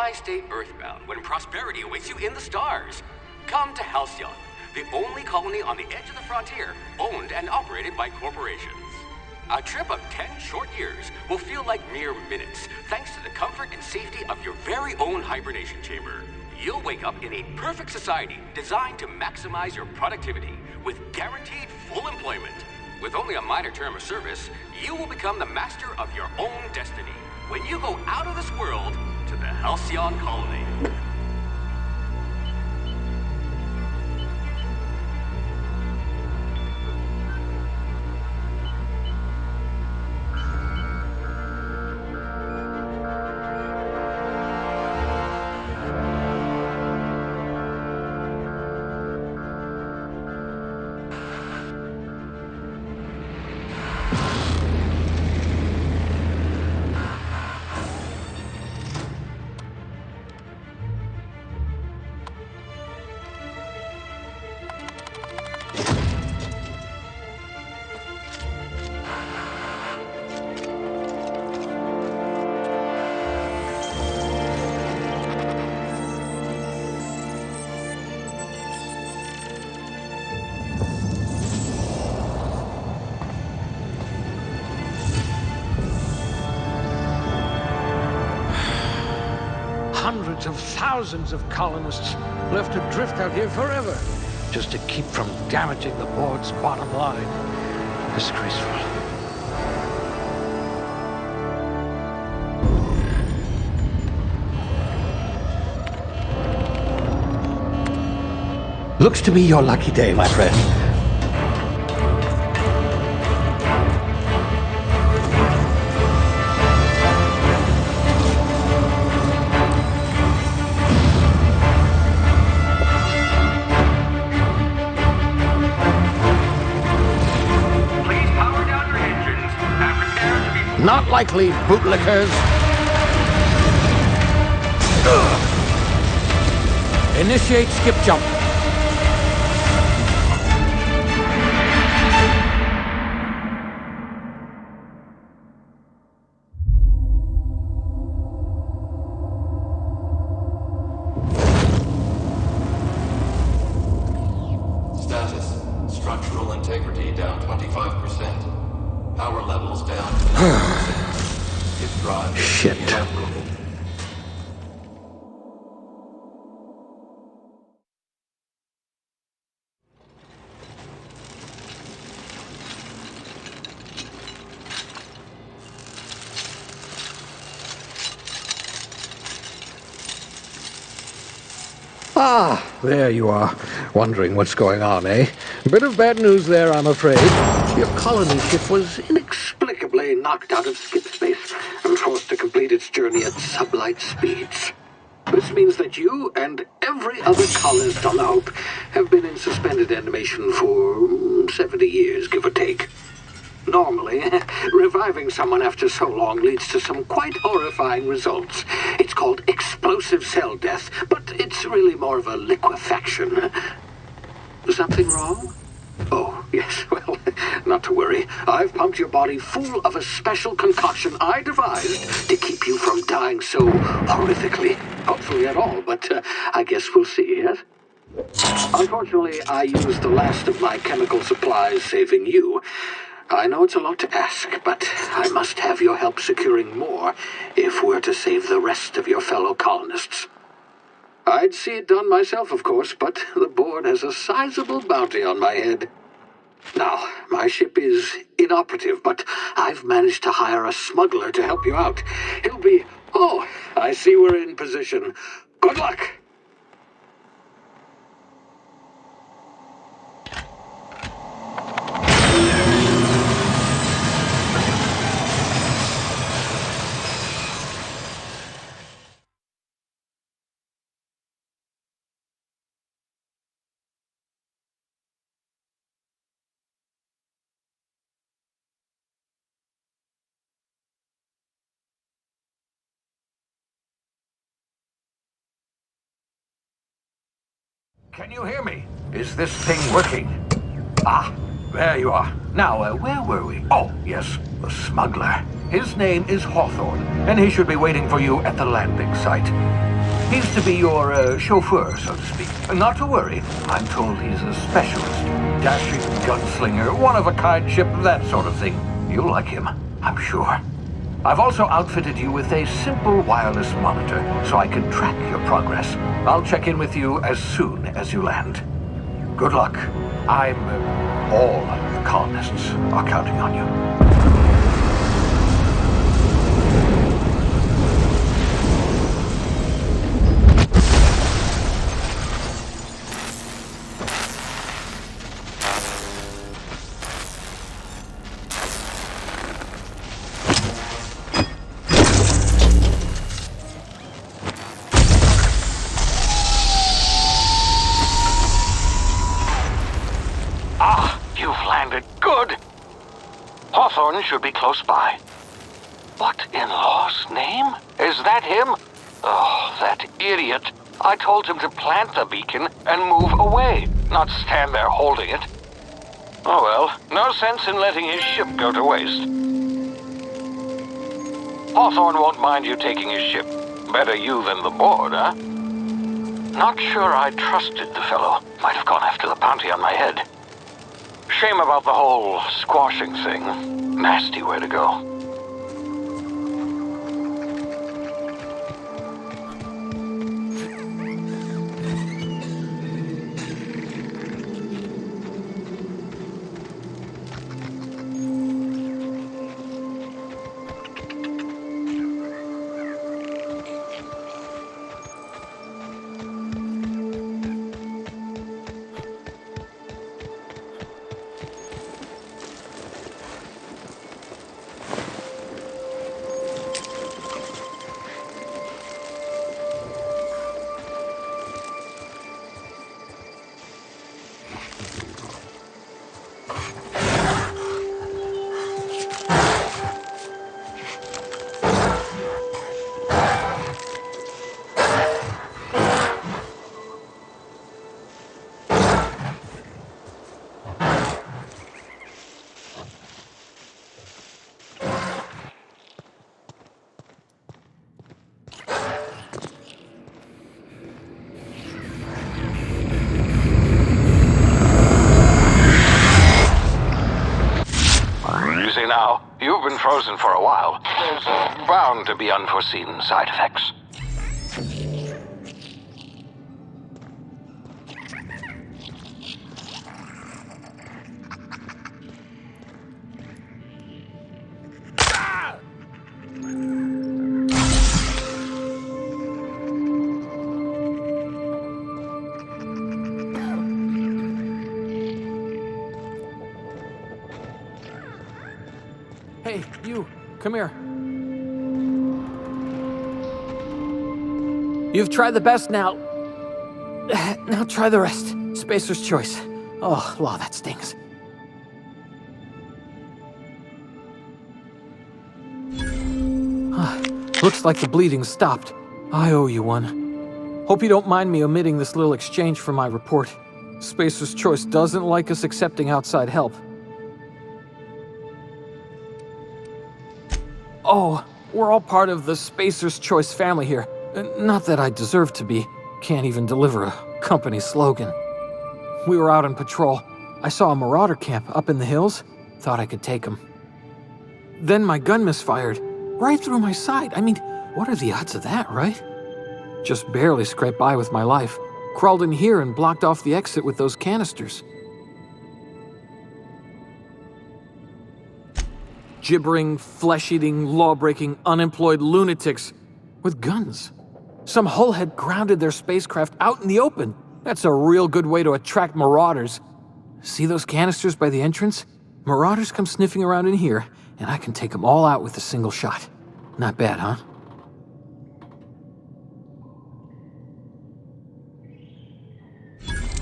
Why stay earthbound when prosperity awaits you in the stars? Come to Halcyon, the only colony on the edge of the frontier, owned and operated by corporations. A trip of 10 short years will feel like mere minutes, thanks to the comfort and safety of your very own hibernation chamber. You'll wake up in a perfect society designed to maximize your productivity with guaranteed full employment. With only a minor term of service, you will become the master of your own destiny when you go out of this world to the Halcyon colony. Hundreds of thousands of colonists left adrift out here forever, just to keep from damaging the board's bottom line. Disgraceful. Looks to be your lucky day, my friend. Not likely, bootlickers. Initiate skip jump. Status. Structural integrity down 25%. Power levels down to 90%. If drive Shit. inoperable. Ah, there you are. Wondering what's going on, eh? Bit of bad news there, I'm afraid. Your colony ship was inexplicably knocked out of skip space and forced to complete its journey at sublight speeds. This means that you and every other colonist on the Hope have been in suspended animation for 70 years, give or take. Normally, reviving someone after so long leads to some quite horrifying results. It's called explosive cell death, but it's really more of a liquefaction. Something wrong? Oh, yes, well, not to worry. I've pumped your body full of a special concoction I devised to keep you from dying so horrifically. Hopefully at all, but I guess we'll see, yes? Unfortunately, I used the last of my chemical supplies saving you. I know it's a lot to ask, but I must have your help securing more if we're to save the rest of your fellow colonists. I'd see it done myself, of course, but the board has a sizable bounty on my head. Now, my ship is inoperative, but I've managed to hire a smuggler to help you out. He'll be... Oh, I see we're in position. Good luck! Can you hear me? Is this thing working? Ah, there you are. Now, where were we? Oh, yes, the smuggler. His name is Hawthorne, and he should be waiting for you at the landing site. He's to be your chauffeur, so to speak. Not to worry. I'm told he's a specialist. Dashing gunslinger, one-of-a-kind ship, that sort of thing. You'll like him, I'm sure. I've also outfitted you with a simple wireless monitor, so I can track your progress. I'll check in with you as soon as you land. Good luck. All the colonists are counting on you. Hawthorne should be close by. What in law's name? Is that him? Oh, that idiot. I told him to plant the beacon and move away, not stand there holding it. Oh well, no sense in letting his ship go to waste. Hawthorne won't mind you taking his ship. Better you than the board, huh? Not sure I trusted the fellow. Might have gone after the bounty on my head. Shame about the whole squashing thing. Nasty way to go. Now, you've been frozen for a while. There's bound to be unforeseen side effects. Hey, you, come here. You've tried the best now. Now try the rest. Spacer's choice. Oh, law, that stings. Looks like the bleeding stopped. I owe you one. Hope you don't mind me omitting this little exchange from my report. Spacer's choice doesn't like us accepting outside help. Oh, we're all part of the Spacer's Choice family here. Not that I deserve to be. Can't even deliver a company slogan. We were out on patrol. I saw a marauder camp up in the hills. Thought I could take them. Then my gun misfired. Right through my side. I mean, what are the odds of that, right? Just barely scraped by with my life. Crawled in here and blocked off the exit with those canisters. Gibbering, flesh-eating, law-breaking, unemployed lunatics with guns. Some hullhead grounded their spacecraft out in the open. That's a real good way to attract marauders. See those canisters by the entrance? Marauders come sniffing around in here, and I can take them all out with a single shot. Not bad, huh?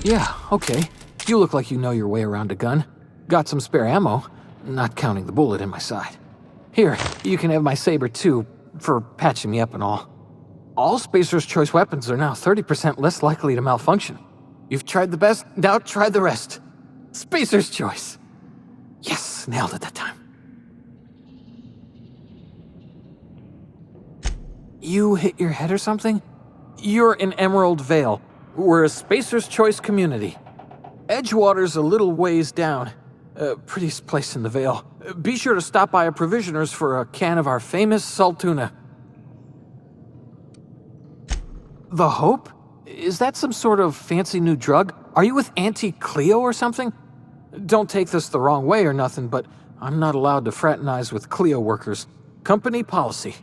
Yeah, okay. You look like you know your way around a gun. Got some spare ammo. Not counting the bullet in my side. Here, you can have my saber too, for patching me up and all. All Spacer's Choice weapons are now 30% less likely to malfunction. You've tried the best, now try the rest. Spacer's Choice. Yes, nailed it that time. You hit your head or something? You're in Emerald Vale. We're a Spacer's Choice community. Edgewater's a little ways down. Prettiest place in the Vale. Be sure to stop by a provisioner's for a can of our famous salt tuna. The Hope? Is that some sort of fancy new drug? Are you with Auntie Cleo or something? Don't take this the wrong way or nothing, but I'm not allowed to fraternize with Cleo workers. Company policy.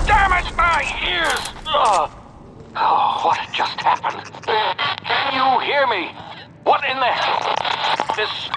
Damn it, my ears! Ugh. Oh, what just happened? Can you hear me? What in the hell? This...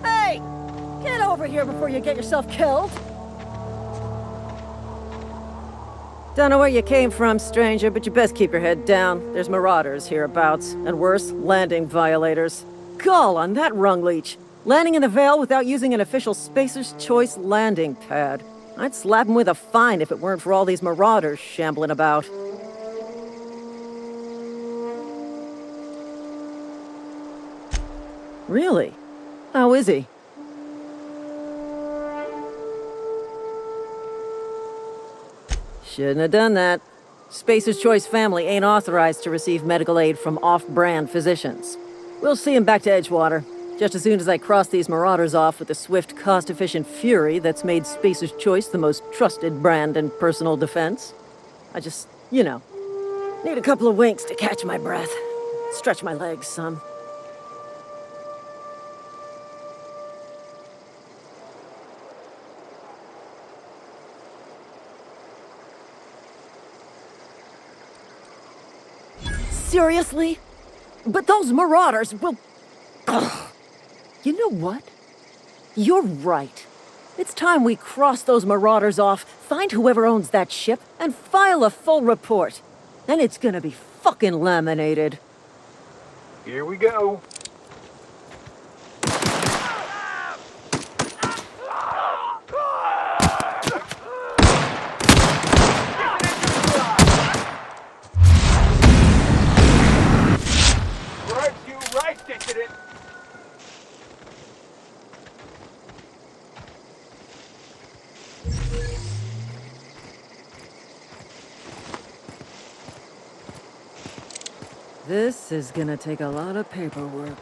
Hey! Get over here before you get yourself killed! Don't know where you came from, stranger, but you best keep your head down. There's marauders hereabouts, and worse, landing violators. Gall on that rung leech! Landing in the Vale without using an official Spacer's Choice landing pad. I'd slap him with a fine if it weren't for all these marauders shambling about. Really? How is he? Shouldn't have done that. Spacer's Choice family ain't authorized to receive medical aid from off-brand physicians. We'll see him back to Edgewater, just as soon as I cross these marauders off with the swift, cost-efficient fury that's made Spacer's Choice the most trusted brand in personal defense. I just, need a couple of winks to catch my breath. Stretch my legs some. Seriously? But those marauders will... Ugh. You know what? You're right. It's time we cross those marauders off, find whoever owns that ship, and file a full report. Then it's gonna be fucking laminated. Here we go. This is gonna take a lot of paperwork.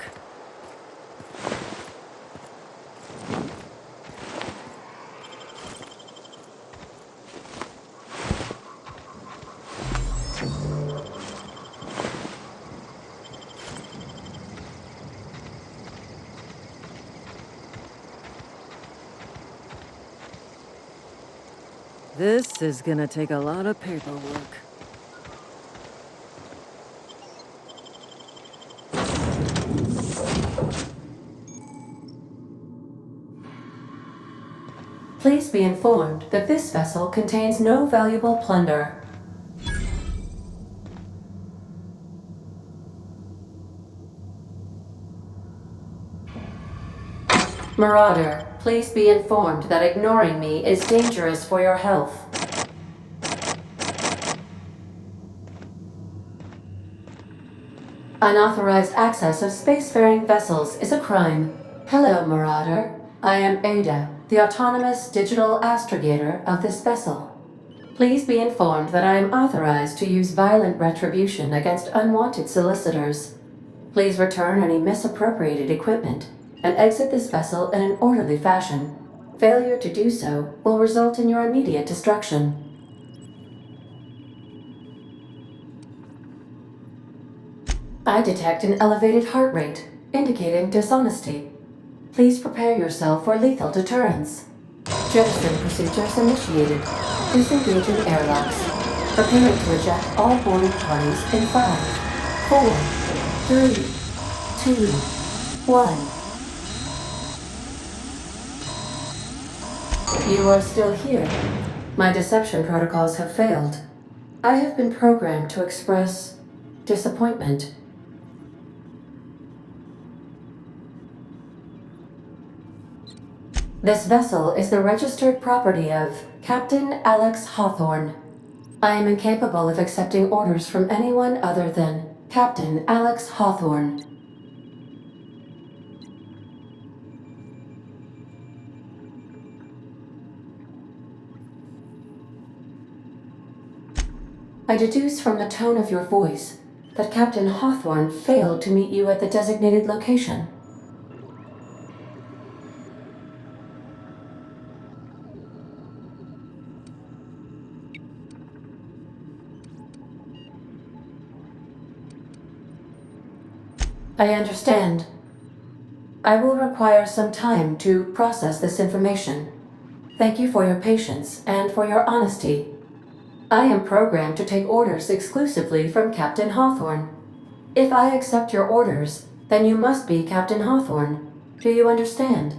This is gonna take a lot of paperwork. Please be informed that this vessel contains no valuable plunder. Marauder, please be informed that ignoring me is dangerous for your health. Unauthorized access of spacefaring vessels is a crime. Hello, Marauder. I am Ada, the autonomous digital astrogator of this vessel. Please be informed that I am authorized to use violent retribution against unwanted solicitors. Please return any misappropriated equipment and exit this vessel in an orderly fashion. Failure to do so will result in your immediate destruction. I detect an elevated heart rate, indicating dishonesty. Please prepare yourself for lethal deterrence. Jettison procedures initiated. Disengaging airlocks. Preparing to eject all boarding parties in 5, 4, 3, 2, 1. You are still here. My deception protocols have failed. I have been programmed to express disappointment. This vessel is the registered property of Captain Alex Hawthorne. I am incapable of accepting orders from anyone other than Captain Alex Hawthorne. I deduce from the tone of your voice that Captain Hawthorne failed to meet you at the designated location. I understand. I will require some time to process this information. Thank you for your patience and for your honesty. I am programmed to take orders exclusively from Captain Hawthorne. If I accept your orders, then you must be Captain Hawthorne. Do you understand?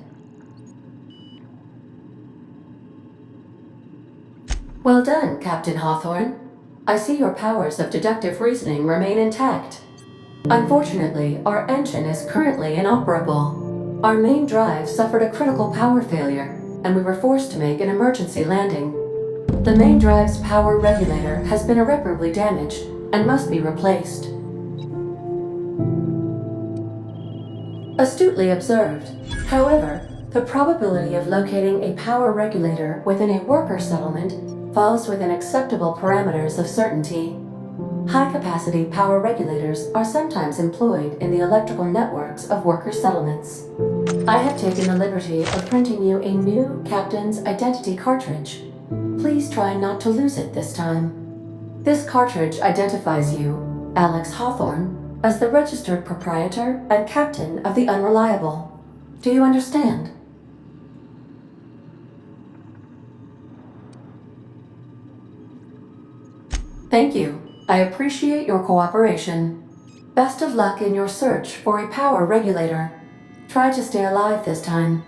Well done, Captain Hawthorne. I see your powers of deductive reasoning remain intact. Unfortunately, our engine is currently inoperable. Our main drive suffered a critical power failure, and we were forced to make an emergency landing. The main drive's power regulator has been irreparably damaged and must be replaced. Astutely observed. However, the probability of locating a power regulator within a worker settlement falls within acceptable parameters of certainty. High-capacity power regulators are sometimes employed in the electrical networks of worker settlements. I have taken the liberty of printing you a new Captain's Identity cartridge. Please try not to lose it this time. This cartridge identifies you, Alex Hawthorne, as the registered proprietor and captain of the Unreliable. Do you understand? Thank you. I appreciate your cooperation. Best of luck in your search for a power regulator. Try to stay alive this time.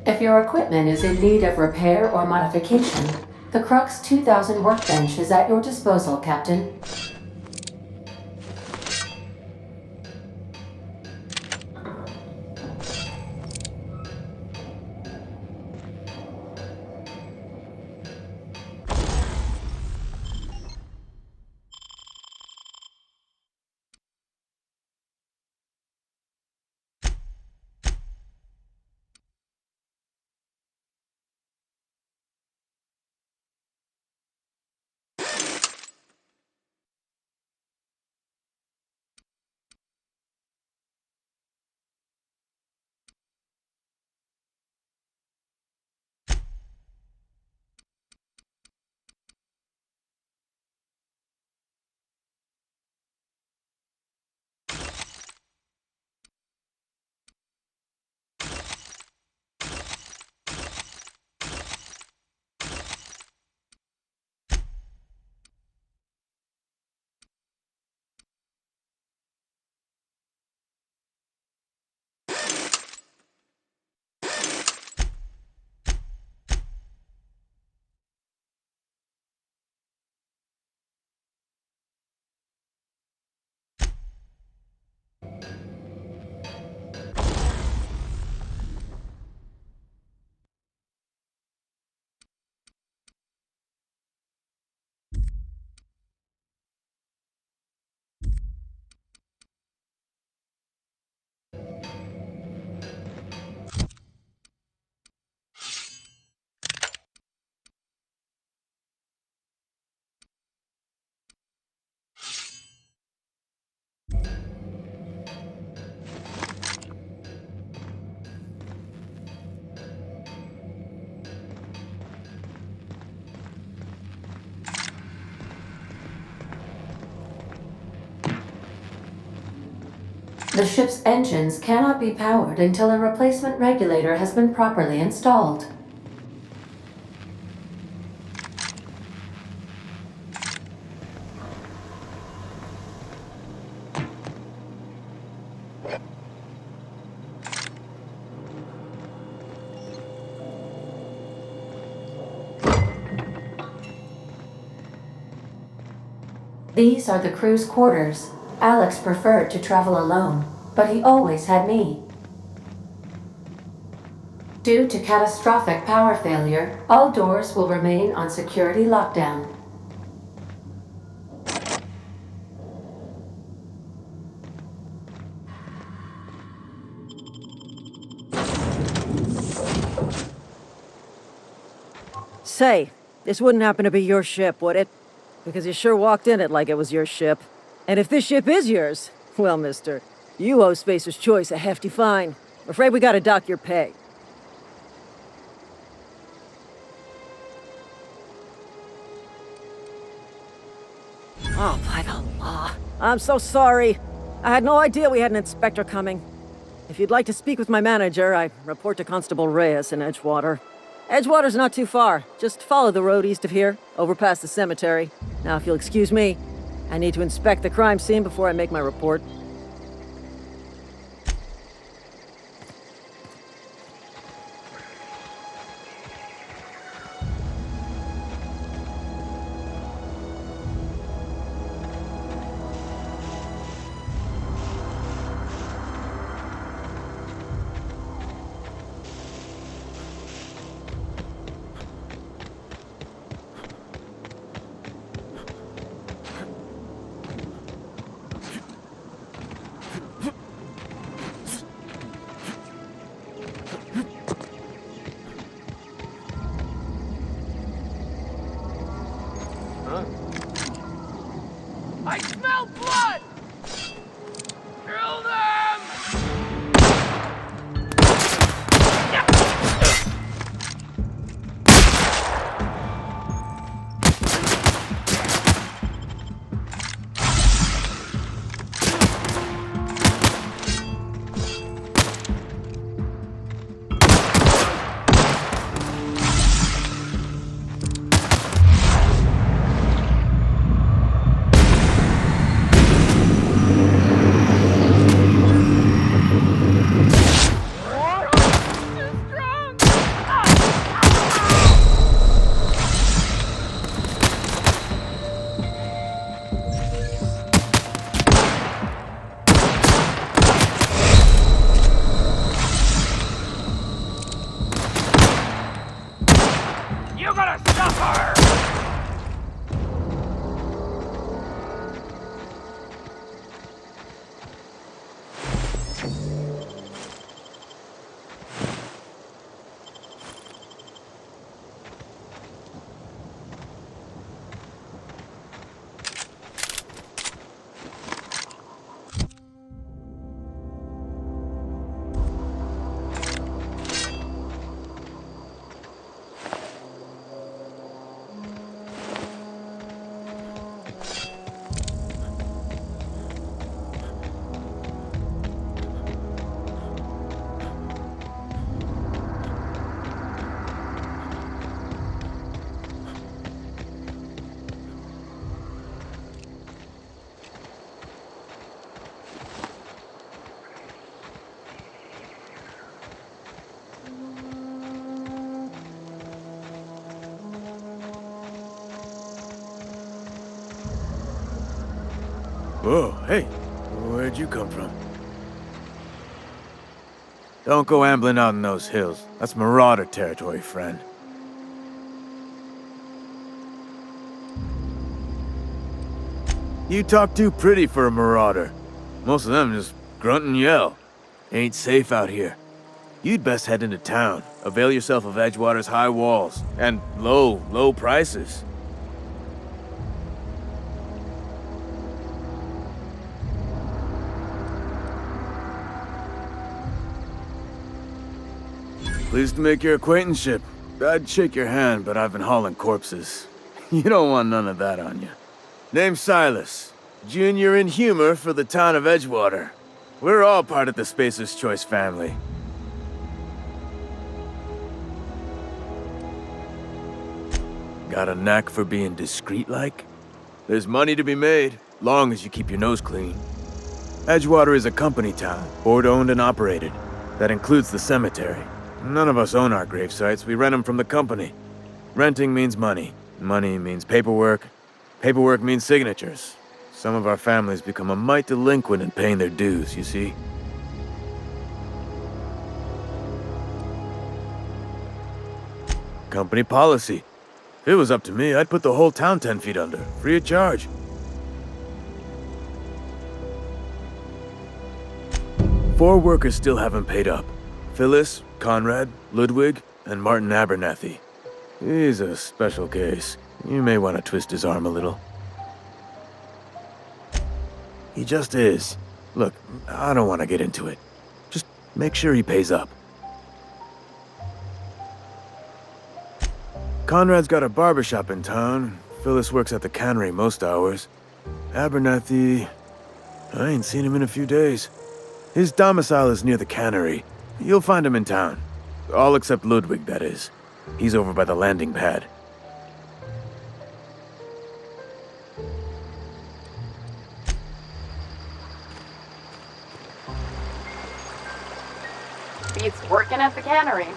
If your equipment is in need of repair or modification, the Crux 2000 workbench is at your disposal, Captain. The ship's engines cannot be powered until a replacement regulator has been properly installed. These are the crew's quarters. Alex preferred to travel alone, but he always had me. Due to catastrophic power failure, all doors will remain on security lockdown. Say, this wouldn't happen to be your ship, would it? Because you sure walked in it like it was your ship. And if this ship is yours, well, mister, you owe Spacer's Choice a hefty fine. I'm afraid we gotta dock your pay. Oh, by the law. I'm so sorry. I had no idea we had an inspector coming. If you'd like to speak with my manager, I report to Constable Reyes in Edgewater. Edgewater's not too far. Just follow the road east of here, over past the cemetery. Now, if you'll excuse me, I need to inspect the crime scene before I make my report. I smell blood! Kill them! You're gonna suffer! Whoa, hey, where'd you come from? Don't go ambling out in those hills. That's Marauder territory, friend. You talk too pretty for a Marauder. Most of them just grunt and yell. Ain't safe out here. You'd best head into town. Avail yourself of Edgewater's high walls and low prices. Pleased to make your acquaintanceship. I'd shake your hand, but I've been hauling corpses. You don't want none of that on you. Name's Silas. Junior in humor for the town of Edgewater. We're all part of the Spacer's Choice family. Got a knack for being discreet-like? There's money to be made, long as you keep your nose clean. Edgewater is a company town, board-owned and operated. That includes the cemetery. None of us own our grave sites, we rent them from the company. Renting means money. Money means paperwork. Paperwork means signatures. Some of our families become a mite delinquent in paying their dues, you see? Company policy. If it was up to me, I'd put the whole town 10 feet under, free of charge. Four workers still haven't paid up. Phyllis, Conrad, Ludwig, and Martin Abernathy. He's a special case. You may want to twist his arm a little. He just is. Look, I don't want to get into it. Just make sure he pays up. Conrad's got a barbershop in town. Phyllis works at the cannery most hours. Abernathy... I ain't seen him in a few days. His domicile is near the cannery. You'll find him in town. All except Ludwig, that is. He's over by the landing pad. Beats working at the cannery.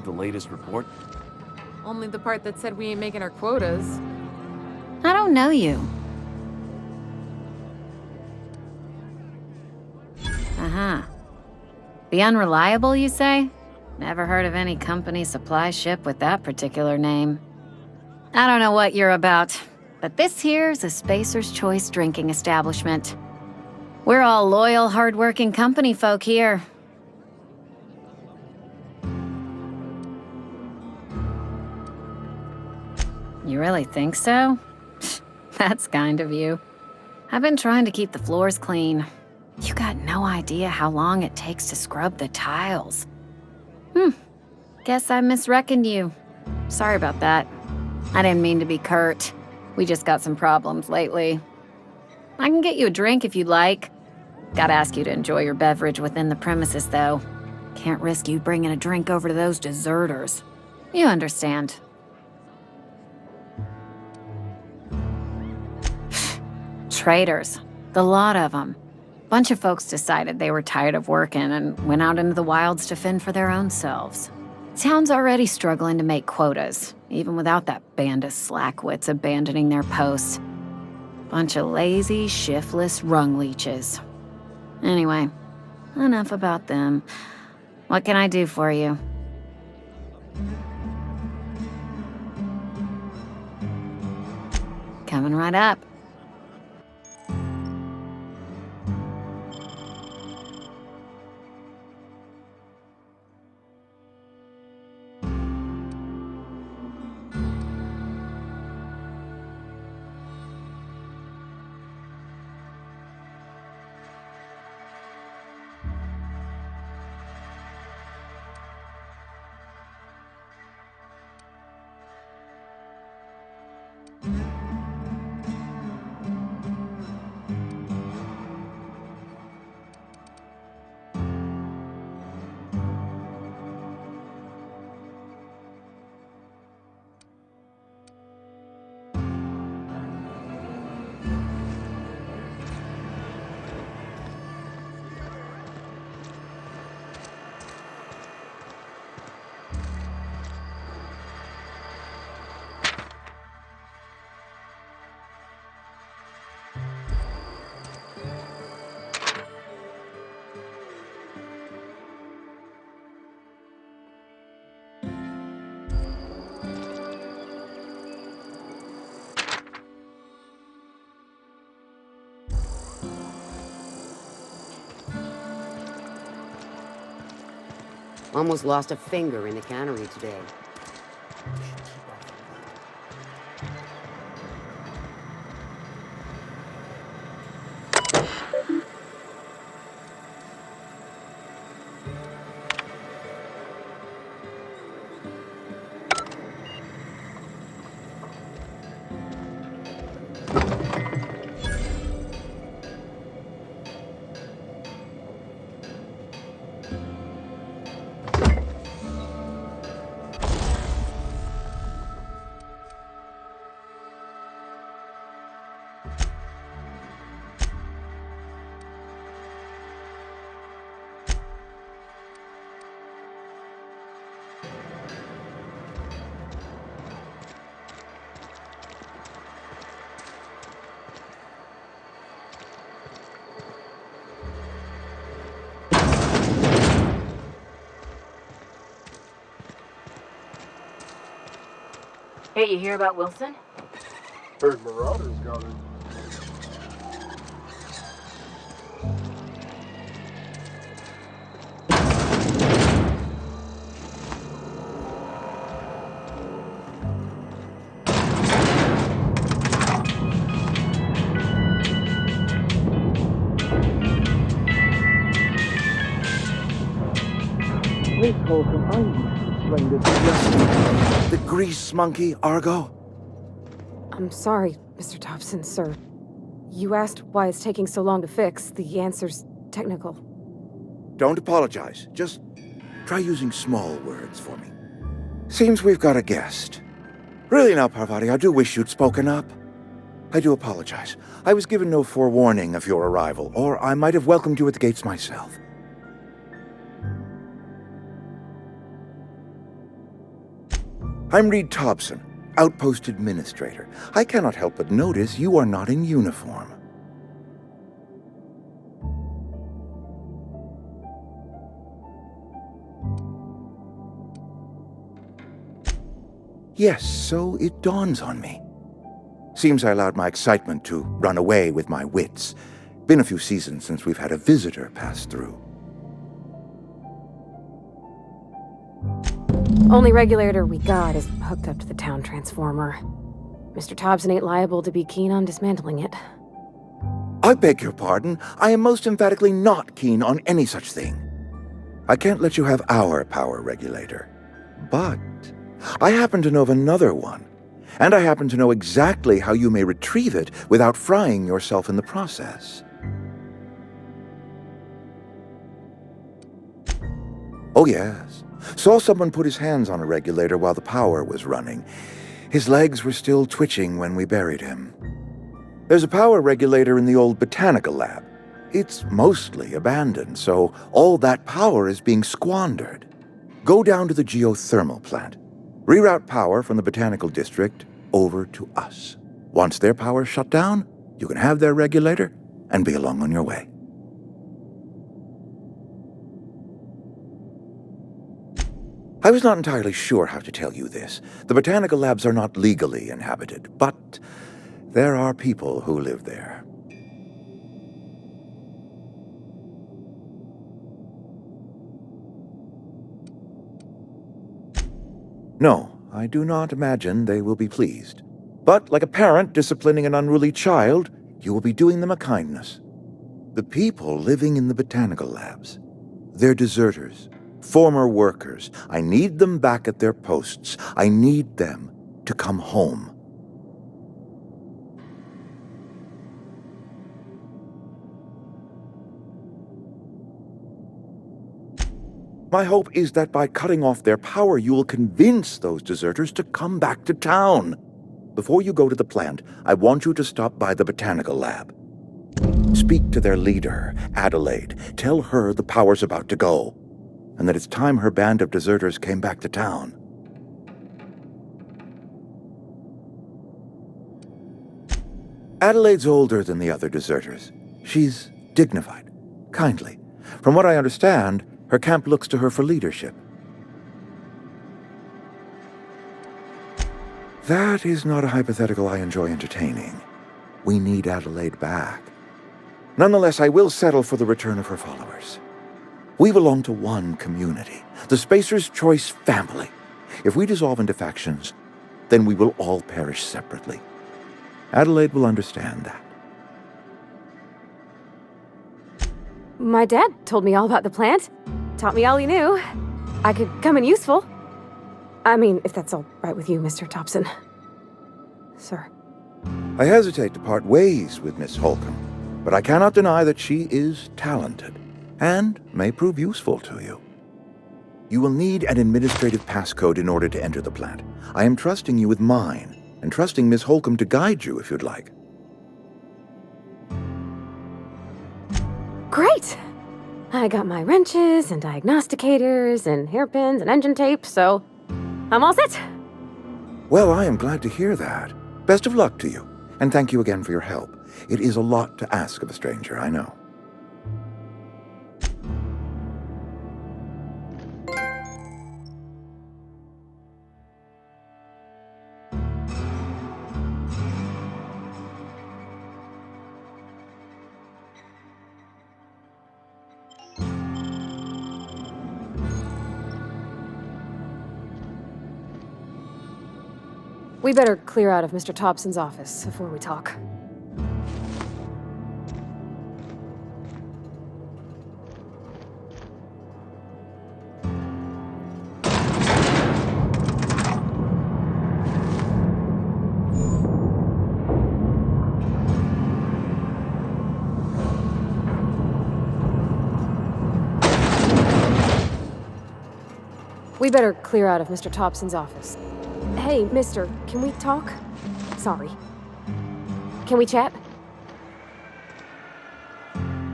The latest report? Only the part that said we ain't making our quotas. I don't know you. Uh-huh. The Unreliable, you say? Never heard of any company supply ship with that particular name. I don't know what you're about, but this here's a Spacer's Choice drinking establishment. We're all loyal, hard-working company folk here. You really think so? That's kind of you. I've been trying to keep the floors clean. You got no idea how long it takes to scrub the tiles. Guess I misreckoned you. Sorry about that. I didn't mean to be curt. We just got some problems lately. I can get you a drink if you'd like. Gotta ask you to enjoy your beverage within the premises, though. Can't risk you bringing a drink over to those deserters. You understand. Traitors. The lot of them. Bunch of folks decided they were tired of working and went out into the wilds to fend for their own selves. Town's already struggling to make quotas, even without that band of slackwits abandoning their posts. Bunch of lazy, shiftless rung leeches. Anyway, enough about them. What can I do for you? Coming right up. Almost lost a finger in the cannery today. Hey, you hear about Wilson? Heard Marauders got it. The grease monkey, Argo? I'm sorry, Mr. Thompson, sir. You asked why it's taking so long to fix. The answer's technical. Don't apologize. Just try using small words for me. Seems we've got a guest. Really now, Parvati, I do wish you'd spoken up. I do apologize. I was given no forewarning of your arrival, or I might have welcomed you at the gates myself. I'm Reed Thompson, Outpost Administrator. I cannot help but notice you are not in uniform. Yes, so it dawns on me. Seems I allowed my excitement to run away with my wits. Been a few seasons since we've had a visitor pass through. Only regulator we got is hooked up to the town transformer. Mr. Thompson ain't liable to be keen on dismantling it. I beg your pardon. I am most emphatically not keen on any such thing. I can't let you have our power regulator. But I happen to know of another one, and I happen to know exactly how you may retrieve it without frying yourself in the process. Oh yes. Saw someone put his hands on a regulator while the power was running. His legs were still twitching when we buried him. There's a power regulator in the old botanical lab. It's mostly abandoned, so all that power is being squandered. Go down to the geothermal plant. Reroute power from the botanical district over to us. Once their power's shut down, you can have their regulator and be along on your way. I was not entirely sure how to tell you this. The botanical labs are not legally inhabited, but there are people who live there. No, I do not imagine they will be pleased. But like a parent disciplining an unruly child, you will be doing them a kindness. The people living in the botanical labs, they're deserters. Former workers. I need them back at their posts. I need them to come home. My hope is that by cutting off their power, you will convince those deserters to come back to town. Before you go to the plant, I want you to stop by the botanical lab. Speak to their leader, Adelaide. Tell her the power's about to go, and that it's time her band of deserters came back to town. Adelaide's older than the other deserters. She's dignified, kindly. From what I understand, her camp looks to her for leadership. That is not a hypothetical I enjoy entertaining. We need Adelaide back. Nonetheless, I will settle for the return of her followers. We belong to one community, the Spacer's Choice family. If we dissolve into factions, then we will all perish separately. Adelaide will understand that. My dad told me all about the plant. Taught me all he knew. I could come in useful. I mean, if that's all right with you, Mr. Thompson. Sir. I hesitate to part ways with Miss Holcomb, but I cannot deny that she is talented and may prove useful to you. You will need an administrative passcode in order to enter the plant. I am trusting you with mine, and trusting Miss Holcomb to guide you if you'd like. Great! I got my wrenches and diagnosticators and hairpins and engine tape, so I'm all set. Well, I am glad to hear that. Best of luck to you, and thank you again for your help. It is a lot to ask of a stranger, I know. We better clear out of Mr. Thompson's office before we talk. We better clear out of Mr. Thompson's office. Hey, mister, can we talk? Sorry. Can we chat?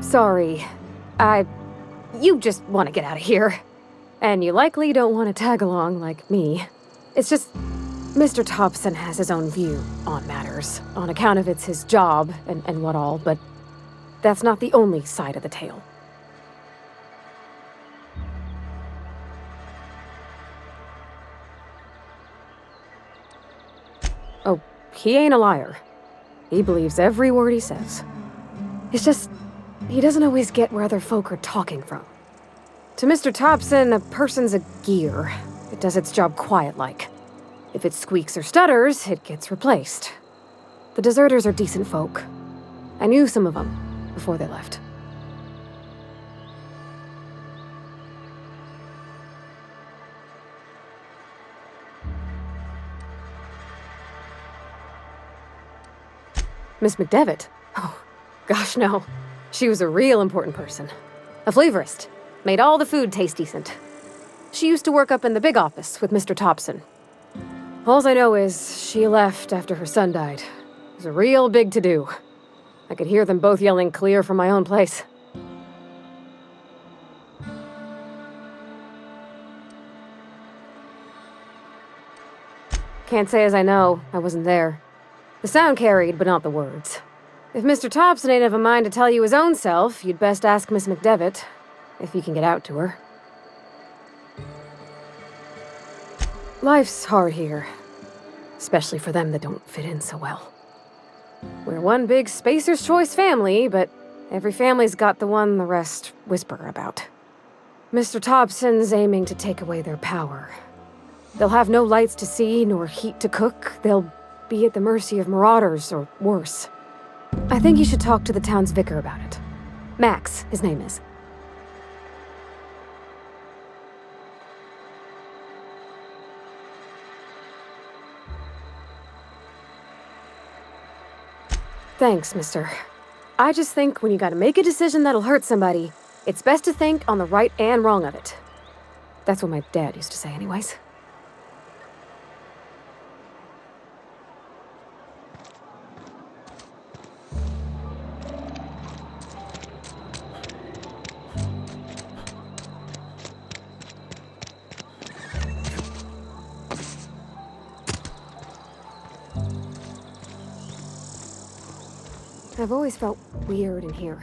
Sorry. You just want to get out of here. And you likely don't want to tag along like me. It's just, Mr. Thompson has his own view on matters, on account of it's his job and what all, but that's not the only side of the tale. Oh, he ain't a liar. He believes every word he says. It's just, he doesn't always get where other folk are talking from. To Mr. Thompson, a person's a gear. It does its job quiet-like. If it squeaks or stutters, it gets replaced. The deserters are decent folk. I knew some of them before they left. Miss McDevitt? Oh, gosh, no. She was a real important person. A flavorist. Made all the food taste decent. She used to work up in the big office with Mr. Thompson. All I know is she left after her son died. It was a real big to-do. I could hear them both yelling clear from my own place. Can't say as I know. I wasn't there. The sound carried, but not the words. If Mr. Thompson ain't of a mind to tell you his own self, you'd best ask Miss McDevitt, if you can get out to her. Life's hard here, especially for them that don't fit in so well. We're one big Spacer's Choice family, but every family's got the one the rest whisper about. Mr. Thompson's aiming to take away their power. They'll have no lights to see, nor heat to cook. They'll be at the mercy of marauders, or worse. I think you should talk to the town's vicar about it. Max, his name is. Thanks, mister. I just think when you gotta make a decision that'll hurt somebody, it's best to think on the right and wrong of it. That's what my dad used to say anyways. I've always felt weird in here.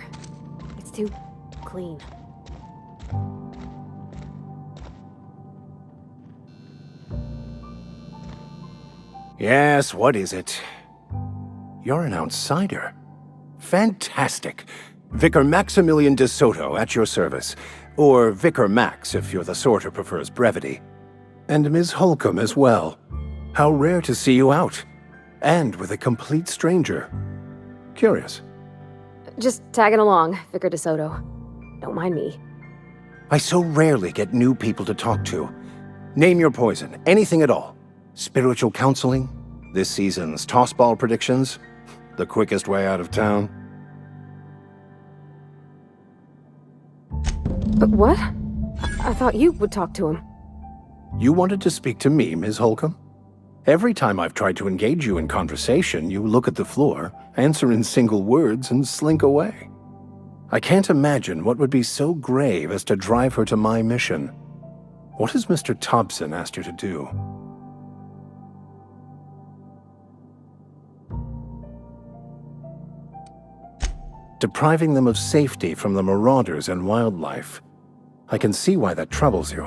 It's too clean. Yes, what is it? You're an outsider. Fantastic. Vicar Maximilian de Soto, at your service. Or Vicar Max, if you're the sort who prefers brevity. And Ms. Holcomb as well. How rare to see you out. And with a complete stranger. Curious. Just tagging along, Vicar DeSoto. Don't mind me. I so rarely get new people to talk to. Name your poison, anything at all. Spiritual counseling? This season's tossball predictions? The quickest way out of town? But what? I thought you would talk to him. You wanted to speak to me, Ms. Holcomb? Every time I've tried to engage you in conversation, you look at the floor, answer in single words, and slink away. I can't imagine what would be so grave as to drive her to my mission. What has Mr. Thompson asked you to do? Depriving them of safety from the marauders and wildlife. I can see why that troubles you.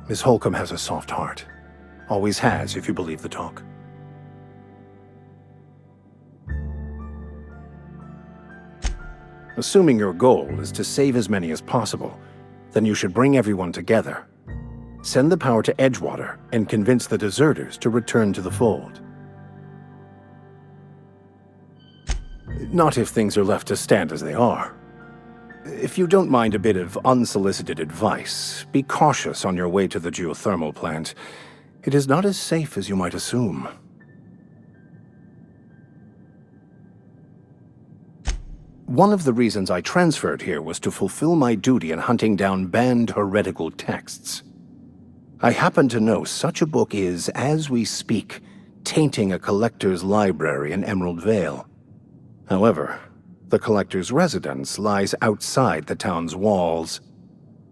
Miss Holcomb has a soft heart. Always has, if you believe the talk. Assuming your goal is to save as many as possible, then you should bring everyone together. Send the power to Edgewater and convince the deserters to return to the fold. Not if things are left to stand as they are. If you don't mind a bit of unsolicited advice, be cautious on your way to the geothermal plant. It is not as safe as you might assume. One of the reasons I transferred here was to fulfill my duty in hunting down banned heretical texts. I happen to know such a book is, as we speak, tainting a collector's library in Emerald Vale. However, the collector's residence lies outside the town's walls.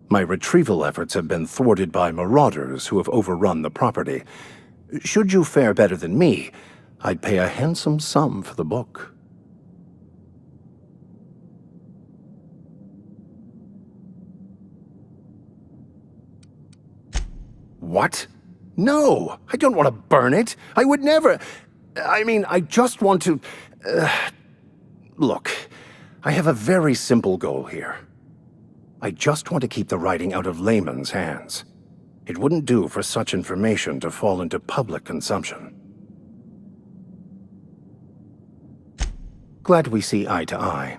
My retrieval efforts have been thwarted by marauders who have overrun the property. Should you fare better than me, I'd pay a handsome sum for the book. What? No! I don't want to burn it! I would never... I mean, I just want to... Look, I have a very simple goal here. I just want to keep the writing out of layman's hands. It wouldn't do for such information to fall into public consumption. Glad we see eye to eye.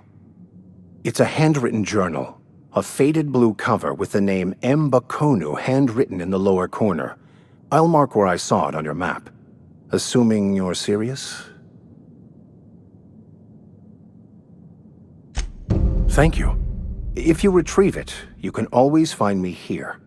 It's a handwritten journal, a faded blue cover with the name M. Bakonu handwritten in the lower corner. I'll mark where I saw it on your map. Assuming you're serious? Thank you. If you retrieve it, you can always find me here.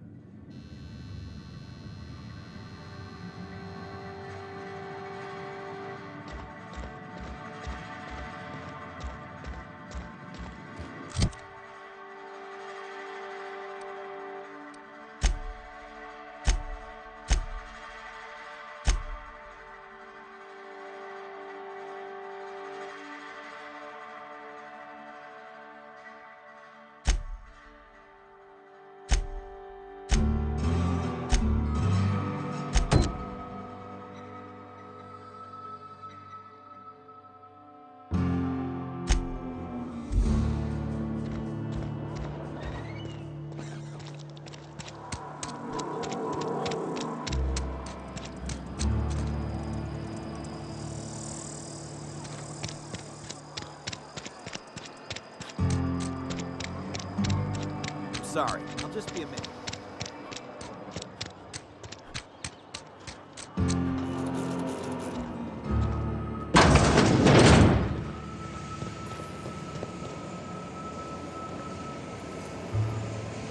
Sorry, I'll just be a minute.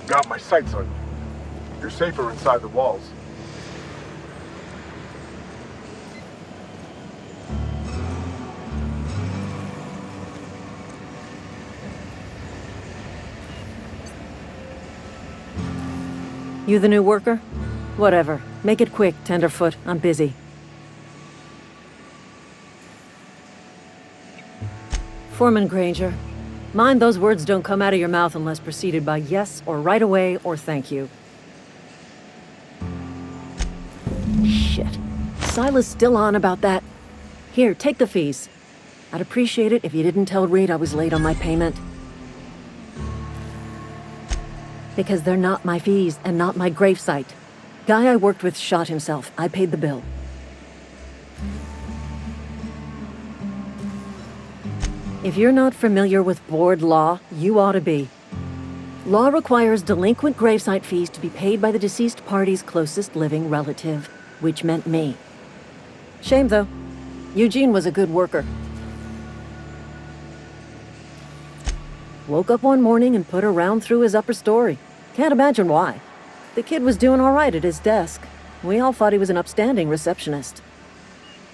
Got my sights on you. You're safer inside the walls. You the new worker? Whatever. Make it quick, Tenderfoot. I'm busy. Foreman Granger. Mind those words don't come out of your mouth unless preceded by yes or right away or thank you. Shit. Silas still on about that? Here, take the fees. I'd appreciate it if you didn't tell Reed I was late on my payment. Because they're not my fees and not my gravesite. Guy I worked with shot himself. I paid the bill. If you're not familiar with board law, you ought to be. Law requires delinquent gravesite fees to be paid by the deceased party's closest living relative, which meant me. Shame, though. Eugene was a good worker. Woke up one morning and put a round through his upper story. Can't imagine why. The kid was doing all right at his desk. We all thought he was an upstanding receptionist.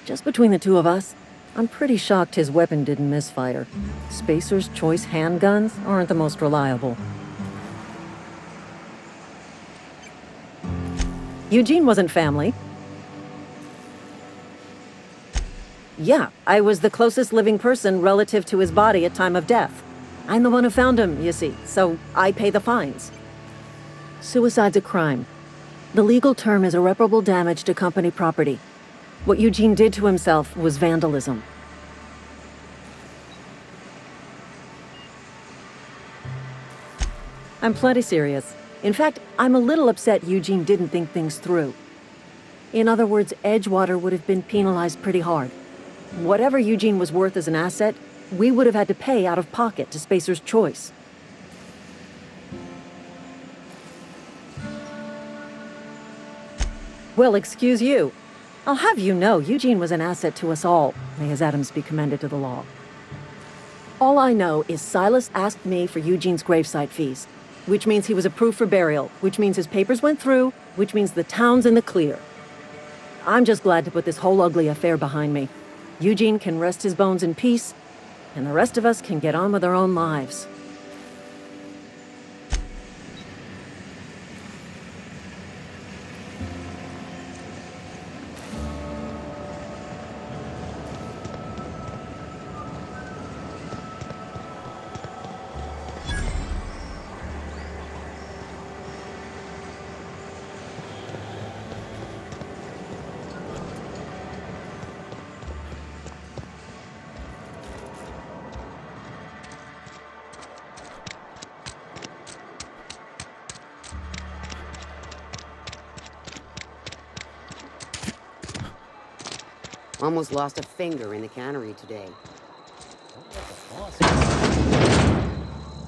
Just between the two of us, I'm pretty shocked his weapon didn't misfire. Spacer's Choice handguns aren't the most reliable. Eugene wasn't family. Yeah, I was the closest living person relative to his body at time of death. I'm the one who found him, you see, so I pay the fines. Suicide's a crime. The legal term is irreparable damage to company property. What Eugene did to himself was vandalism. I'm plenty serious. In fact, I'm a little upset Eugene didn't think things through. In other words, Edgewater would have been penalized pretty hard. Whatever Eugene was worth as an asset, we would have had to pay out of pocket to Spacer's Choice. Well, excuse you. I'll have you know, Eugene was an asset to us all. May his atoms be commended to the law. All I know is Silas asked me for Eugene's gravesite fees, which means he was approved for burial, which means his papers went through, which means the town's in the clear. I'm just glad to put this whole ugly affair behind me. Eugene can rest his bones in peace, and the rest of us can get on with our own lives. Almost lost a finger in the cannery today.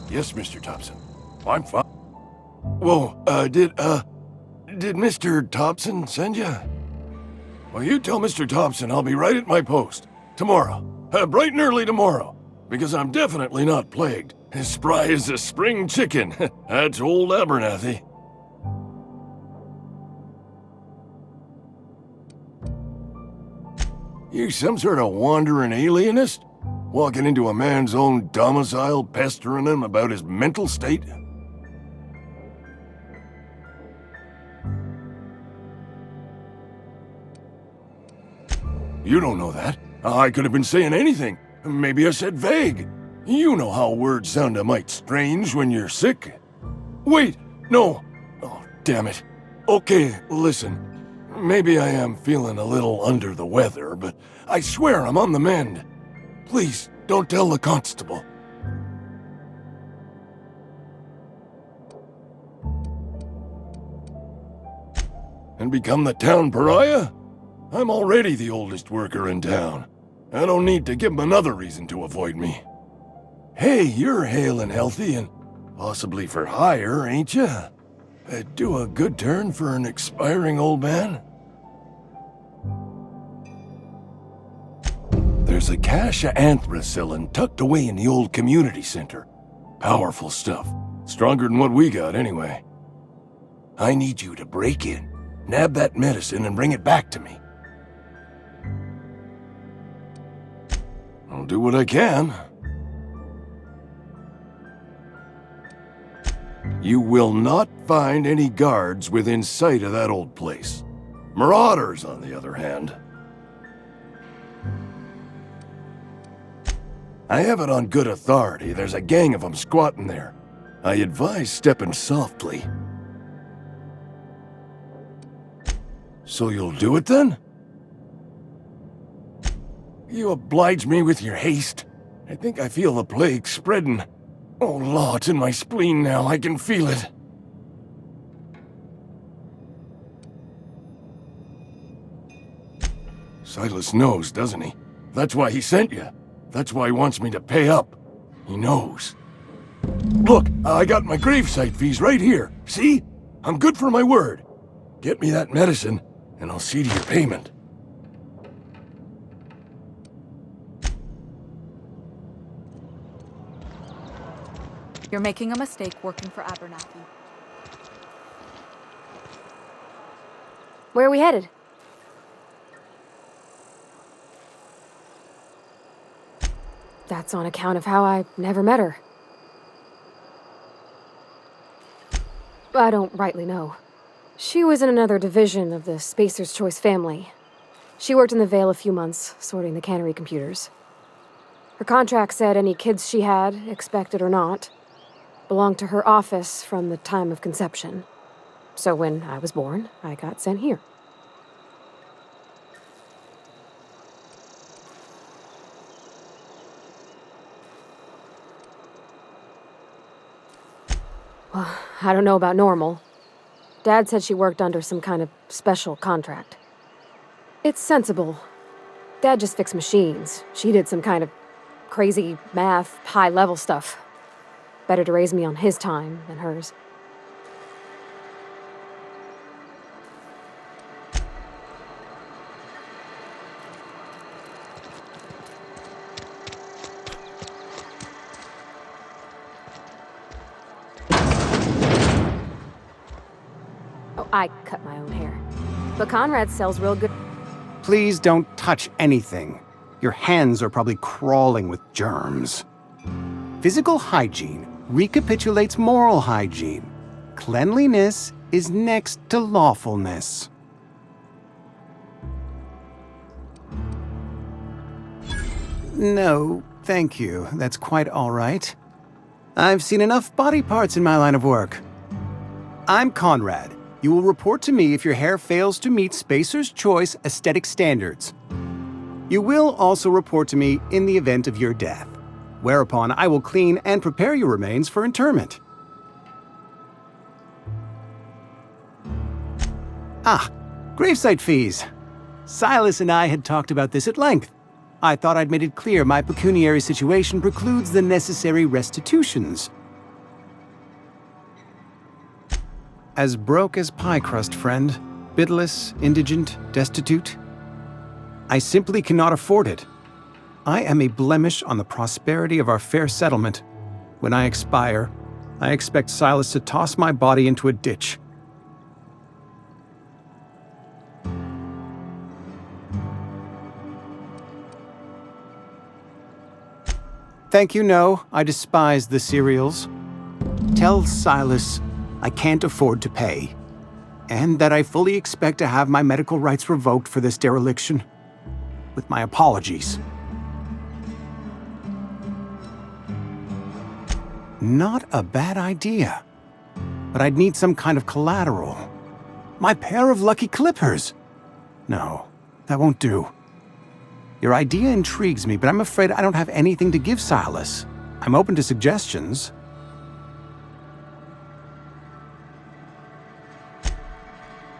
Yes, Mr. Thompson. I'm fine. Whoa, did Mr. Thompson send you? Well, you tell Mr. Thompson I'll be right at my post. Tomorrow. Bright and early tomorrow. Because I'm definitely not plagued. As spry as a spring chicken. That's old Abernathy. You some sort of wandering alienist? Walking into a man's own domicile, pestering him about his mental state? You don't know that. I could have been saying anything. Maybe I said vague. You know how words sound a mite strange when you're sick. Wait, no. Oh, damn it. Okay, listen. Maybe I am feeling a little under the weather, but I swear I'm on the mend. Please, don't tell the constable. And become the town pariah? I'm already the oldest worker in town. I don't need to give him another reason to avoid me. Hey, you're hale and healthy and possibly for hire, ain't you? Do a good turn for an expiring old man? There's a cache of anthracillin tucked away in the old community center. Powerful stuff. Stronger than what we got, anyway. I need you to break in, nab that medicine, and bring it back to me. I'll do what I can. You will not find any guards within sight of that old place. Marauders, on the other hand. I have it on good authority there's a gang of them squatting there. I advise stepping softly. So you'll do it then? You oblige me with your haste. I think I feel the plague spreading. Oh, Law, it's in my spleen now. I can feel it. Silas knows, doesn't he? That's why he sent you. That's why he wants me to pay up. He knows. Look, I got my gravesite fees right here. See? I'm good for my word. Get me that medicine, and I'll see to your payment. You're making a mistake working for Abernathy. Where are we headed? That's on account of how I never met her. I don't rightly know. She was in another division of the Spacer's Choice family. She worked in the Vale a few months, sorting the cannery computers. Her contract said any kids she had, expected or not, belonged to her office from the time of conception. So when I was born, I got sent here. Well, I don't know about normal. Dad said she worked under some kind of special contract. It's sensible. Dad just fixed machines. She did some kind of crazy math, high-level stuff. Better to raise me on his time than hers. Oh, I cut my own hair. But Conrad sells real good. Please don't touch anything. Your hands are probably crawling with germs. Physical hygiene recapitulates moral hygiene. Cleanliness is next to lawfulness. No, thank you. That's quite all right. I've seen enough body parts in my line of work. I'm Conrad. You will report to me if your hair fails to meet Spacer's Choice aesthetic standards. You will also report to me in the event of your death, whereupon I will clean and prepare your remains for interment. Ah, gravesite fees. Silas and I had talked about this at length. I thought I'd made it clear my pecuniary situation precludes the necessary restitutions. As broke as pie crust, friend. Bidless, indigent, destitute. I simply cannot afford it. I am a blemish on the prosperity of our fair settlement. When I expire, I expect Silas to toss my body into a ditch. Thank you, no. I despise the cereals. Tell Silas I can't afford to pay, and that I fully expect to have my medical rights revoked for this dereliction. With my apologies. Not a bad idea, but I'd need some kind of collateral. My pair of lucky clippers! No, that won't do. Your idea intrigues me, but I'm afraid I don't have anything to give Silas. I'm open to suggestions.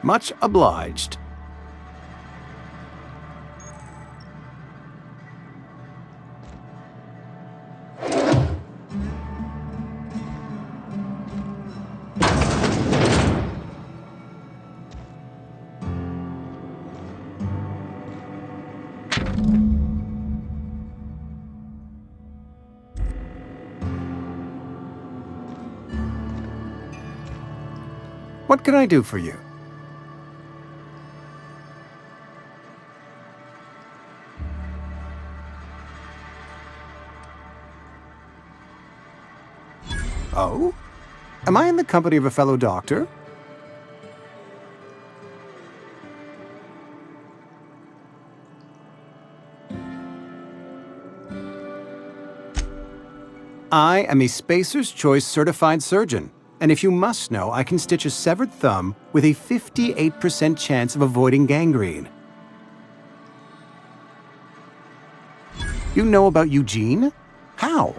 Much obliged. What can I do for you? Oh? Am I in the company of a fellow doctor? I am a Spacer's Choice certified surgeon, and if you must know, I can stitch a severed thumb with a 58% chance of avoiding gangrene. You know about Eugene? How?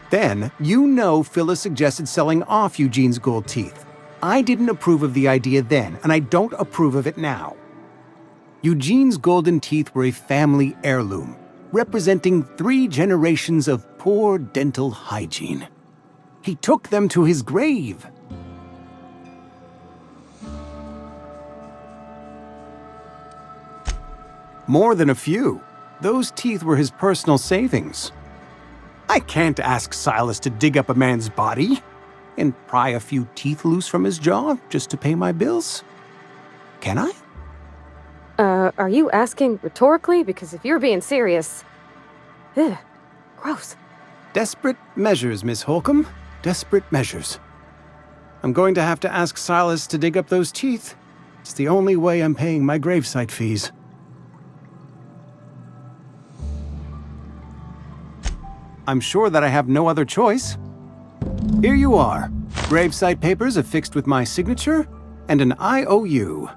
Then, you know Phyllis suggested selling off Eugene's gold teeth. I didn't approve of the idea then, and I don't approve of it now. Eugene's golden teeth were a family heirloom, representing 3 generations of poor dental hygiene. He took them to his grave. More than a few. Those teeth were his personal savings. I can't ask Silas to dig up a man's body and pry a few teeth loose from his jaw just to pay my bills. Can I? Are you asking rhetorically? Because if you're being serious... Ugh, gross. Desperate measures, Miss Holcomb. Desperate measures. I'm going to have to ask Silas to dig up those teeth. It's the only way I'm paying my gravesite fees. I'm sure that I have no other choice. Here you are. Gravesite papers affixed with my signature and an IOU.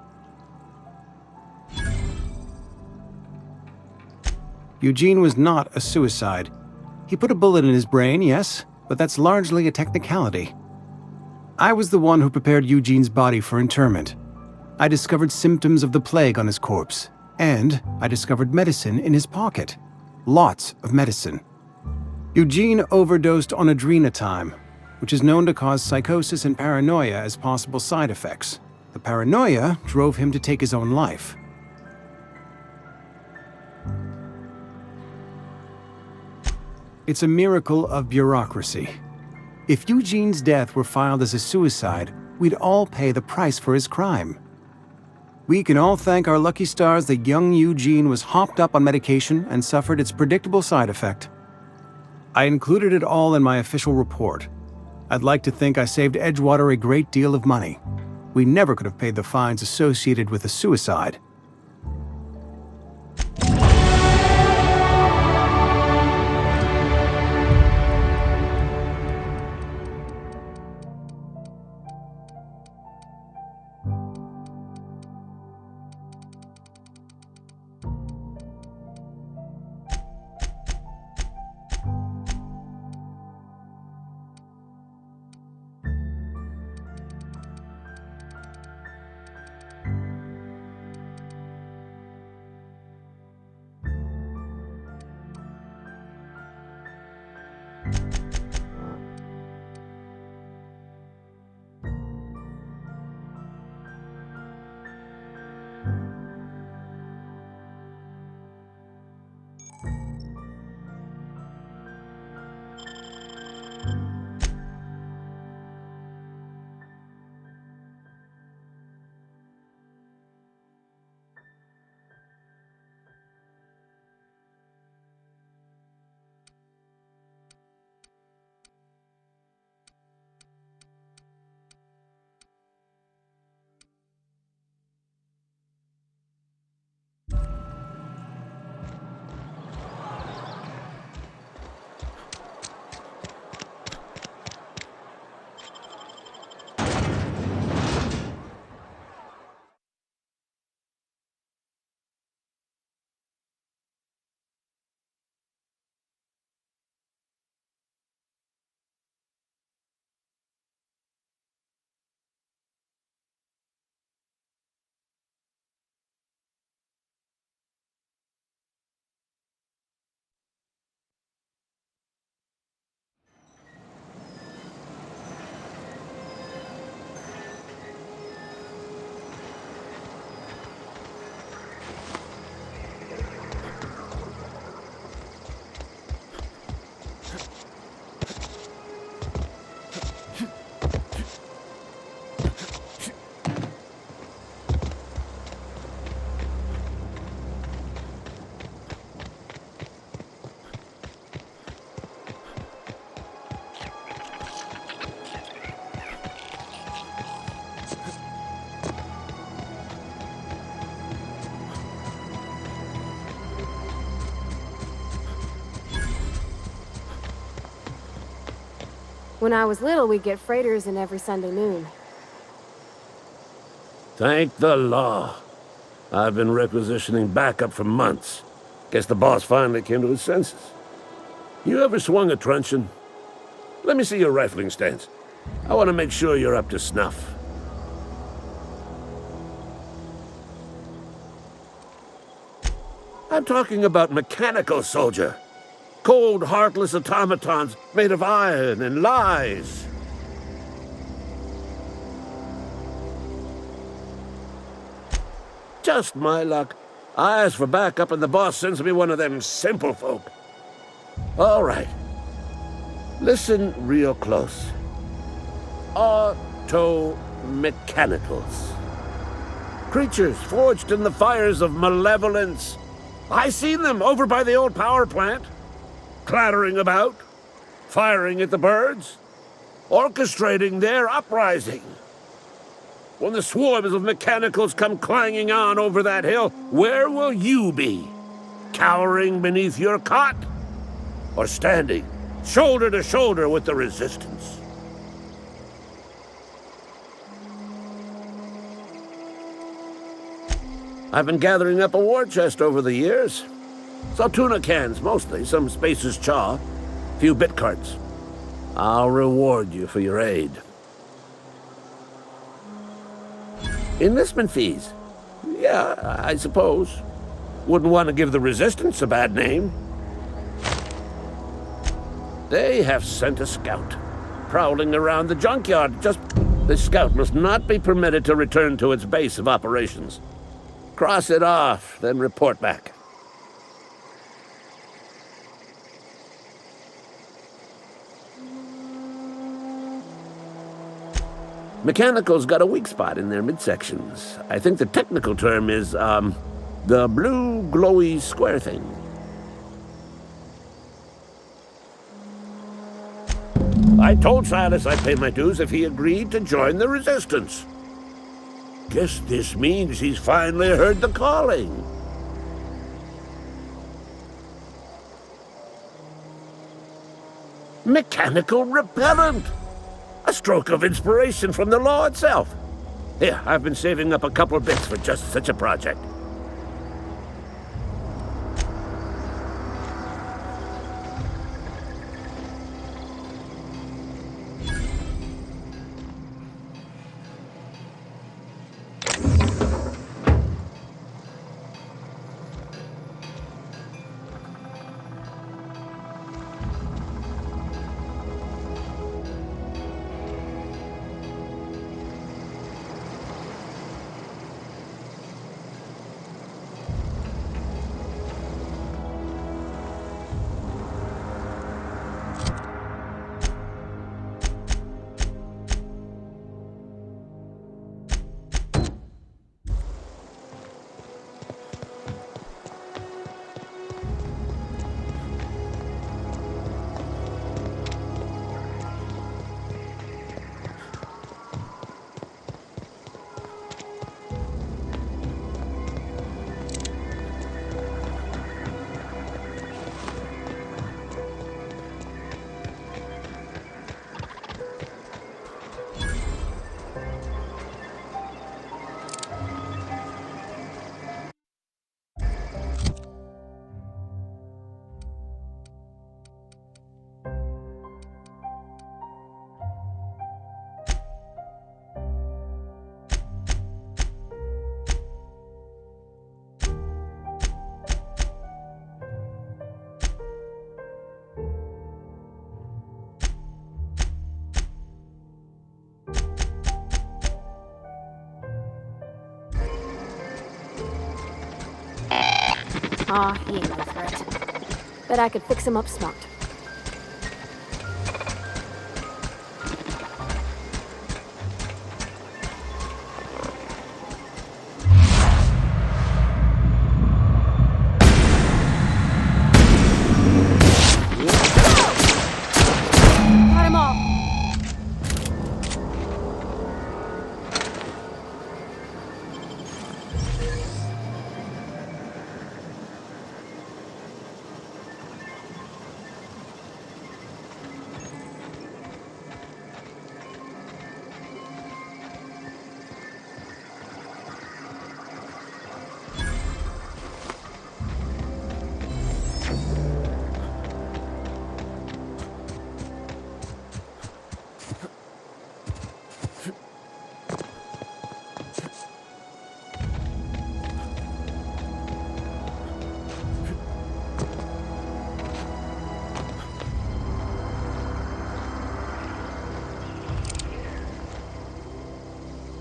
Eugene was not a suicide. He put a bullet in his brain, yes, but that's largely a technicality. I was the one who prepared Eugene's body for interment. I discovered symptoms of the plague on his corpse, and I discovered medicine in his pocket. Lots of medicine. Eugene overdosed on adrenatime, which is known to cause psychosis and paranoia as possible side effects. The paranoia drove him to take his own life. It's a miracle of bureaucracy. If Eugene's death were filed as a suicide, we'd all pay the price for his crime. We can all thank our lucky stars that young Eugene was hopped up on medication and suffered its predictable side effect. I included it all in my official report. I'd like to think I saved Edgewater a great deal of money. We never could have paid the fines associated with a suicide. When I was little, we'd get freighters in every Sunday noon. Thank the law. I've been requisitioning backup for months. Guess the boss finally came to his senses. You ever swung a truncheon? Let me see your rifling stance. I want to make sure you're up to snuff. I'm talking about mechanical, soldier. Cold, heartless automatons made of iron and lies. Just my luck. I ask for backup and the boss sends me one of them simple folk. All right. Listen real close. Auto-mechanicals. Creatures forged in the fires of malevolence. I seen them over by the old power plant. Clattering about, firing at the birds, orchestrating their uprising. When the swarms of mechanicals come clanging on over that hill, where will you be? Cowering beneath your cot? Or standing, shoulder to shoulder with the resistance? I've been gathering up a war chest over the years. Saw tuna cans, mostly, some Spacer's chaw, a few bit carts. I'll reward you for your aid. Enlistment fees? Yeah, I suppose. Wouldn't want to give the Resistance a bad name. They have sent a scout, prowling around the junkyard. This scout must not be permitted to return to its base of operations. Cross it off, then report back. Mechanicals got a weak spot in their midsections. I think the technical term is, the blue glowy square thing. I told Silas I'd pay my dues if he agreed to join the Resistance. Guess this means he's finally heard the calling. Mechanical repellent! A stroke of inspiration from the law itself. Here, I've been saving up a couple bits for just such a project. Aw, he ain't no threat. Bet I could fix him up smart. Cut him off!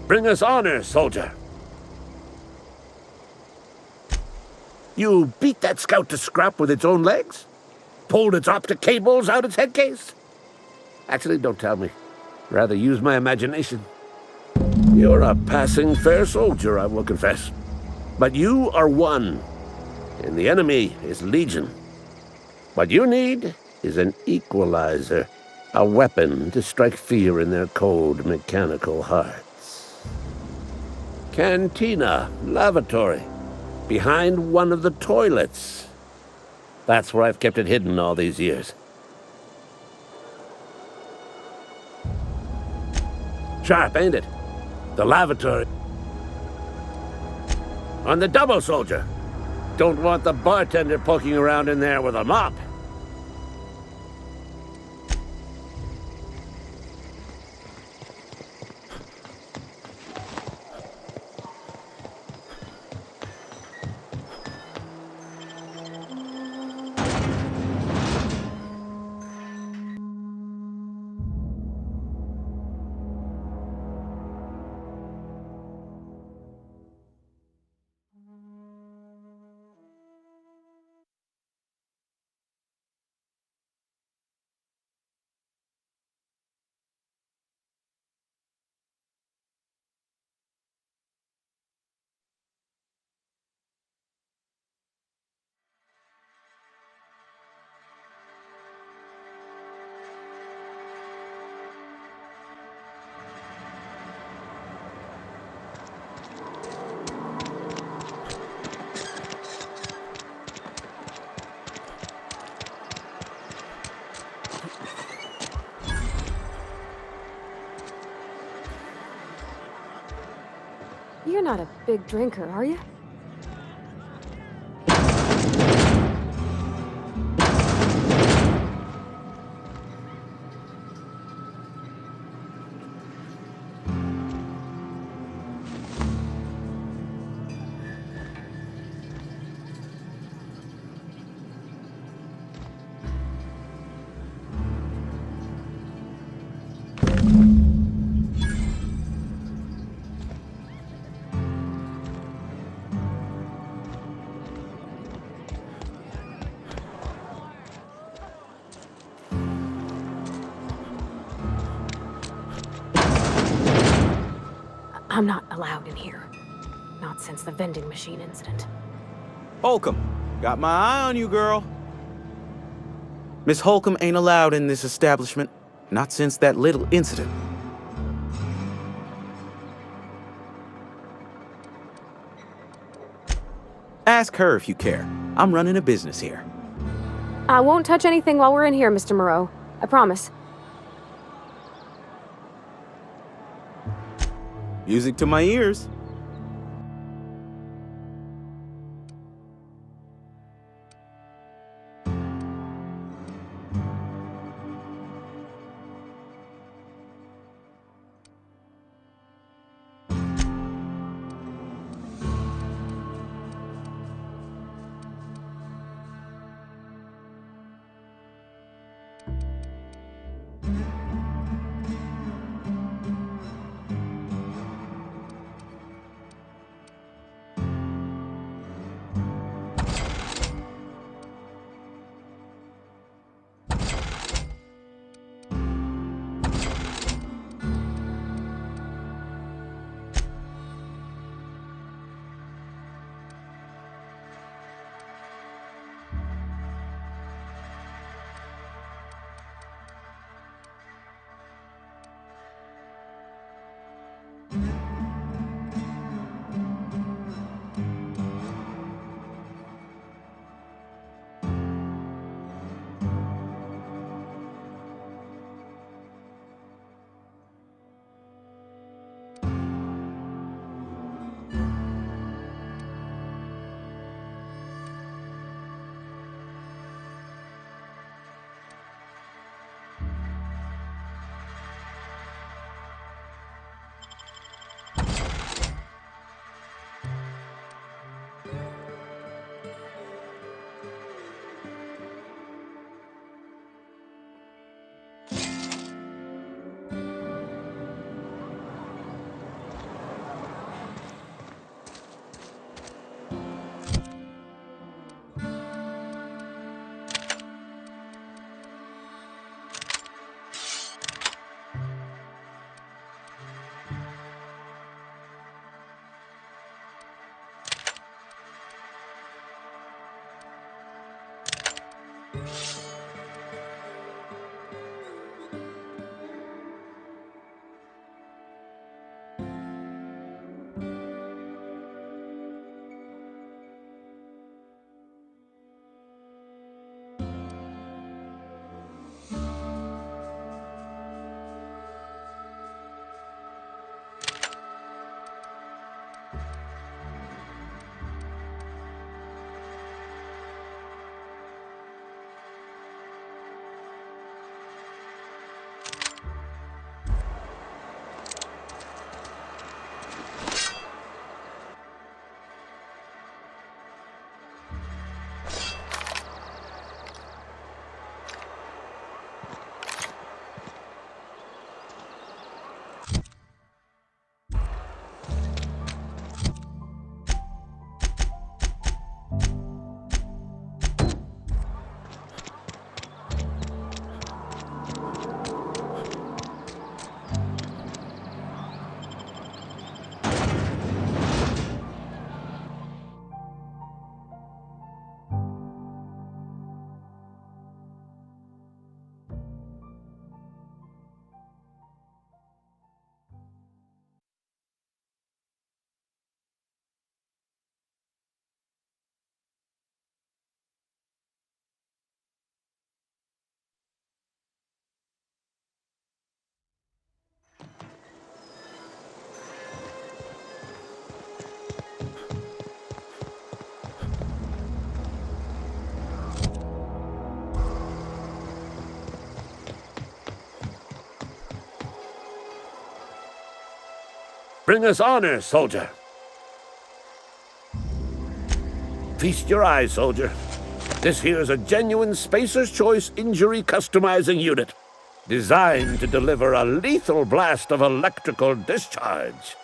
Bring us honor, soldier. You beat that scout to scrap with its own legs? Pulled its optic cables out its head case? Actually, don't tell me. Rather use my imagination. You're a passing fair soldier, I will confess. But you are one, and the enemy is legion. What you need is an equalizer, a weapon to strike fear in their cold, mechanical hearts. Cantina, lavatory, behind one of the toilets. That's where I've kept it hidden all these years. Sharp, ain't it? The lavatory. On the double, soldier. Don't want the bartender poking around in there with a mop. You're not a big drinker, are you? I'm not allowed in here. Not since the vending machine incident. Holcomb, got my eye on you, girl. Miss Holcomb ain't allowed in this establishment. Not since that little incident. Ask her if you care. I'm running a business here. I won't touch anything while we're in here, Mr. Moreau. I promise. Music to my ears. Bring us honor, soldier. Feast your eyes, soldier. This here is a genuine Spacer's Choice injury customizing unit, designed to deliver a lethal blast of electrical discharge.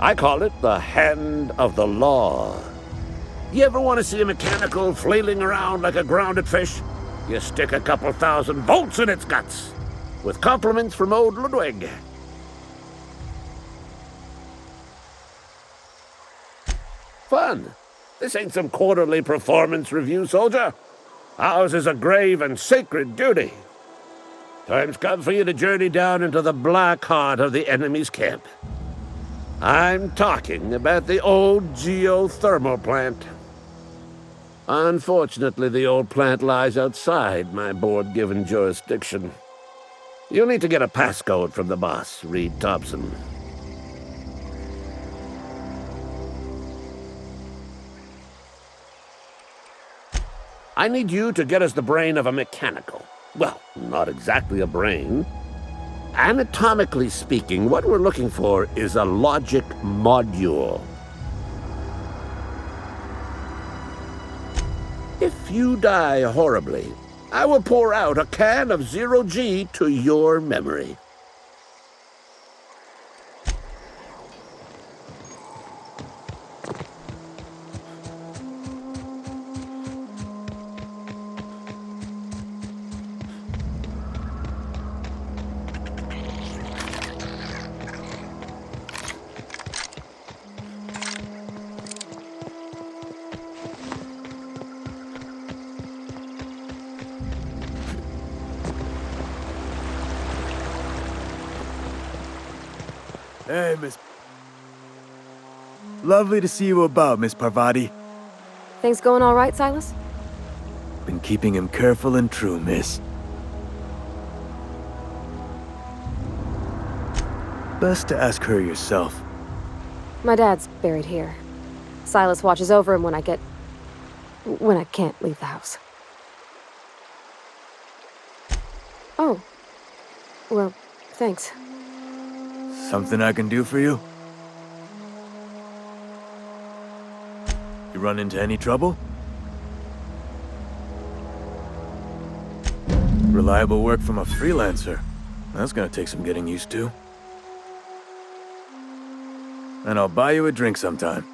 I call it the Hand of the Law. You ever want to see a mechanical flailing around like a grounded fish? You stick a couple thousand volts in its guts. With compliments from old Ludwig. Fun. This ain't some quarterly performance review, soldier. Ours is a grave and sacred duty. Time's come for you to journey down into the black heart of the enemy's camp. I'm talking about the old geothermal plant. Unfortunately, the old plant lies outside my board-given jurisdiction. You'll need to get a passcode from the boss, Reed Thompson. I need you to get us the brain of a mechanical. Well, not exactly a brain. Anatomically speaking, what we're looking for is a logic module. If you die horribly, I will pour out a can of 0G to your memory. Hey, Miss... Lovely to see you about, Miss Parvati. Things going all right, Silas? Been keeping him careful and true, miss. Best to ask her yourself. My dad's buried here. Silas watches over him when I can't leave the house. Oh. Well, thanks. Something I can do for you? You run into any trouble? Reliable work from a freelancer. That's gonna take some getting used to. And I'll buy you a drink sometime.